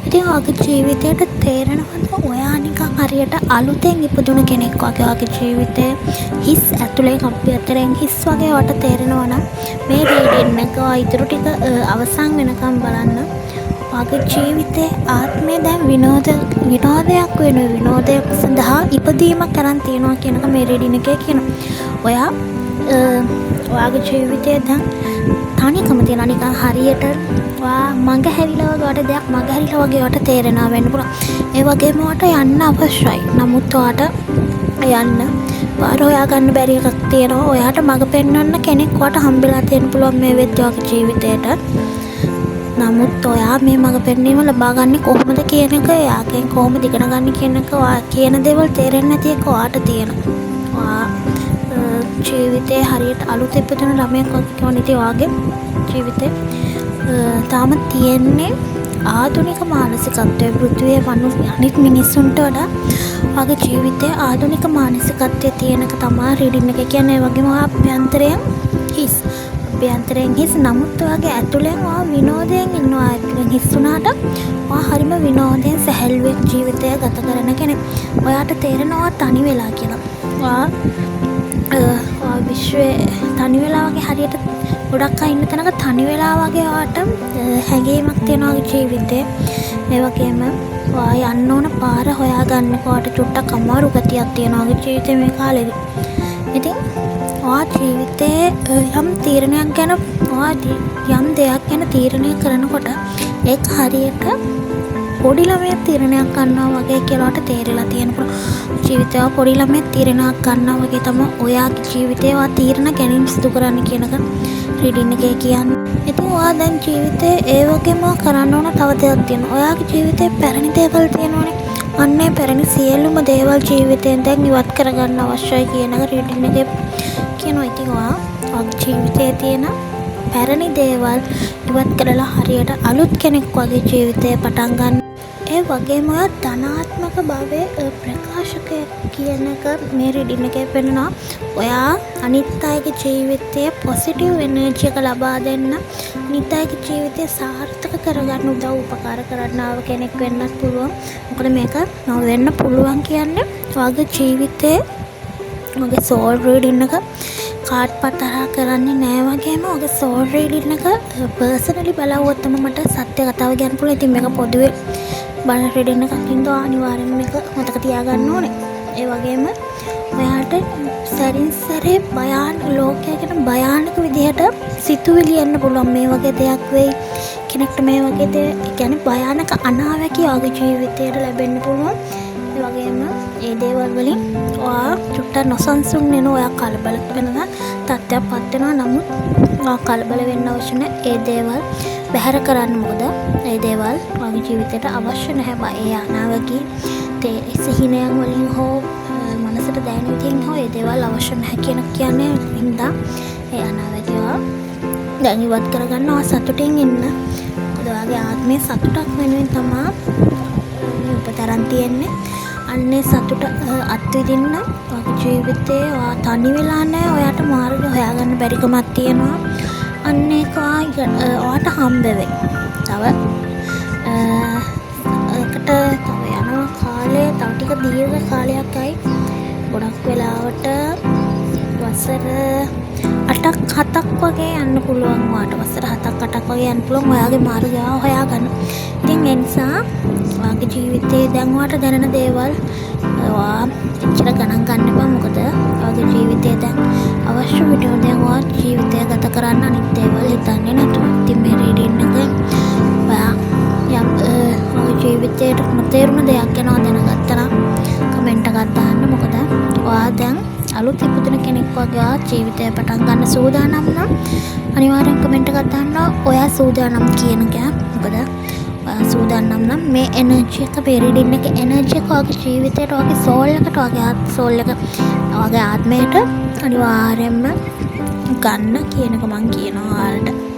ඉතින් ඔයාගේ ජීවිතයට තේරෙනවද ඔයා නිකන් හරියට අලුතෙන් ඉපදුන කෙනෙක් වගේ ඔයාගේ ජීවිතේ හිස් ඇතුලෙන් අභ්‍යන්තරයෙන් හිස් වගේ ඔයාට තේරෙනවා නම් මේ රීඩින් එක ඉතුරු ටික අවසන් වෙනකම් බලන්න. ඔයාගේ ජීවිතේ ආත්මය දැන් විනෝදයක් වෙන විනෝදයක් සඳහා ඉපදීමක් කරන් තියනවා කියන එක මේ රීඩින් එකේ කියනවා. ඔයාගේ ජීවිතේ දැන් තනිකම තියෙනවා නිකන් හරියට මඟ හැරිලා වගේ ඔයාට දෙයක් මඟ හැරිලා වගේ ඔයාට තේරෙනවා වෙන්න පුළුවන්. ඒ වගේම ඔයාට යන්න අවශ්‍යයි. නමුත් ඔයාට යන්න පාර හොයාගන්න බැරි එකක් තියෙනවා. ඔයාට මඟ පෙන්වන්න කෙනෙක් ඔයාට හම්බෙලා තියෙන්න පුළුවන් මේ වෙද්දී ඔයාගේ ජීවිතේට. නමුත් ඔයා මේ මඟ පෙන්වීම ලබා ගන්නේ කොහොමද කියන එක, එයාගෙන් කොහොමද ඉගෙන ගන්න කියන එක, ඔයා කියන දේවල් තේරෙන්නේ නැති එක ඔයාට තියෙනවා. ජීවිතේ හරියට අලුත් ඉපදුන ළමයෙක් වගේ කෙනෙක් ඉතින් ඔයාගේ ජීවිතේ තාම තියෙන්නේ ආධුනික මානසිකත්වයේ පෘථිවියේ අනිත් මිනිස්සුන්ට වඩා ඔයාගේ ජීවිතයේ ආධුනික මානසිකත්වයේ තියෙනක තමයි රීඩින් එක කියන්නේ. ඒ වගේම ඔයා අභ්‍යන්තරයෙන් හිස් නමුත් ඔයාගේ ඇතුලෙන් ඔයා විනෝදයෙන් ඉන්නවා. ඇතුලෙන් හිස් වුණාට ඔයා හරිම විනෝදයෙන් සැහැල්ලුවෙන් ජීවිතය ගත කරන කෙනෙක්. ඔයාට තේරෙනවා තනි වෙලා කියලා. ඔයා විශ්වයේ තනි වෙලා වගේ හරියට ගොඩක් අය ඉන්න තැනක තනි වෙලා වගේ ඔයාට හැඟීමක් තියෙනවා ජීවිතේ. ඒ වගේම ඔයා යන්න ඕන පාර හොයාගන්නකොට ඔයාට චුට්ටක් අමාරු ගතියක් තියෙනවා ජීවිතේ මේ කාලෙදී. ඉතින් ඔයා ජීවිතේ යම් තීරණයක් ගැන යම් දෙයක් ගැන තීරණය කරනකොට ඒක හරියට පොඩි ළමයෙක් තීරණයක් ගන්නවා වගේ කියලා ඔයාට තේරෙලා තියෙනවා. ජීවිතේ පොඩි ළමයෙක් තීරණයක් ගන්නවා වගේ තමයි ඔයාගේ ජීවිතේ ඔයා තීරණ ගැනීම සිදු කරන්න කියන එක රීඩින් එකේ කියන්නේ. ඉතින් ඔයා දැන් ජීවිතේ ඒ වගේම කරන්න ඕන තව දෙයක් තියෙනවා. ඔයාගේ ජීවිතේ පැරණි දේවල් තියෙනවනේ. අන්නේ පැරණි සියලුම දේවල් ජීවිතෙන් දැන් ඉවත් කරගන්න අවශ්‍යයි කියන එක රීඩින් එකේ කියනවා. ඉතින් ඔයාගේ ජීවිතේ තියෙන පැරණි දේවල් ඉවත් කරලා හරියට අලුත් කෙනෙක් වගේ ජීවිතේ පටන් ගන්න. ඒ වගේම ඔයා ධනාත්මක භාවයේ ප්‍රකාශකයෙක් කියන එක මේ රීඩින් එකේ පෙන්නනවා. ඔයා අනිත් අයගේ ජීවිතයේ පොසිටිව් එනර්ජි එක ලබා දෙන්න, අනිත් අයගේ ජීවිතය සාර්ථක කරගන්න උදව් උපකාර කරන්න ආව කෙනෙක් වෙන්නත් පුළුවන්. මොකද මේක වෙන්න පුළුවන් කියන්නේ ඔයාගේ ජීවිතේ ඔයාගේ සෝල් රීඩින් එක කාඩ් පතරා කරන්නේ නෑ. වගේම ඔයාගේ සෝල් රීඩින් එක පර්සනලි බලවුවොත් තමයි මට සත්‍ය කතාව කියන්න පුළුවන්. ඉතින් මේක පොදුවේ බලන රීඩින් එකක් ඉඳලා අනිවාර්යෙන්ම මේක මතක තියාගන්න ඕනේ. ඒ වගේම ඔයාට සැරින් සැරේ ලෝකයකට භයානක විදිහට සිතුවිලි එන්න පුළුවන්. මේ වගේ දෙයක් වෙයි කෙනෙක්ට, මේ වගේ කියන්නේ භයානක අනාවැකි ඔයාගේ ජීවිතයට ලැබෙන්න පුළුවන්. ඒ වගේම ඒ දේවල් වලින් ඔයා චුට්ටක් නොසන්සුන් වෙන, ඔයා කලබල වෙනවා තත්ත්වයක්පත් වෙනවා. නමුත් ඔයා කලබල වෙන්න අවශ්‍ය නැහැ. ඒ දේවල් බැහැර කරන්න. මොකද ඒ දේවල් ඔයාගේ ජීවිතයට අවශ්‍ය නැහැ. ඒ අනාවැකි සිහිනයන් වලින් හෝ මනසට දැනෙන විදිහින් හෝ ඒ දේවල් අවශ්‍ය නැහැ කියන කියන්නේ හින්දා ඒ අනාවැකිය දැන් ඉවත් කරගන්න ඔයා සතුටින් ඉන්න. මොකද ඔයාගේ ආත්මයේ සතුටක් වෙනුවෙන් තමයි උපතරන් තියෙන්නේ. අන්නේ සතුට අත්විඳින්න ඔයාගේ ජීවිතේ ඔයා තනි වෙලා නැහැ. ඔයාට මාර්ග හොයාගන්න බැරිකමක් තියෙනවා. අන්න ඒක ඔයාට හම්බ වෙයි. තව ඒකට තව යනවා කාලය. තව ටික දීර්ඝ කාලයක්යි. ගොඩක් වෙලාවට වසර 8ක් වගේ යන්න පුළුවන්. ඔයාට වසර 7ක් වගේ යන්න පුළුවන් ඔයාගේ මාර්ගය හොයාගන්න. ඉතින් ඒ නිසා ඔයාගේ ජීවිතේ දැන් ඔයාට දැනෙන දේවල් ඔයා එච්චර ගණන් ගන්න එපා. මොකද ඔයාගේ ජීවිතේ දැන් අවශ්‍ය විදිහට දැන් ඔයා ජීවිතය ගත කරන්න අනිත් දේවල් හිතන්නේ නැතුව. ඉතින් මේ රීඩින් එක ඔයා යම් ඔයාගේ ජීවිතේට නොතේරුණ දෙයක් ගැන දැනගත්තා නම් කමෙන්ට් එකක් දාන්න. මොකද ඔයා දැන් අලුත් ඉපදුන කෙනෙක් වගේ ඔයා ජීවිතය පටන් ගන්න සූදානම් නම් අනිවාර්යෙන් කමෙන්ට් එකක් දාන්න. ඔයා සූදානම් කියන එක. මොකද සූදානම් නම් මේ එනර්ජි එක පෙරිඩින් එක එනර්ජි එක ඔයාගේ ජීවිතයට ඔයාගේ සෝල් එකට ඔයාගේ ආත්මයට අනිවාර්යෙන්ම ගන්න කියන එක මං කියනවා ඔයාලට.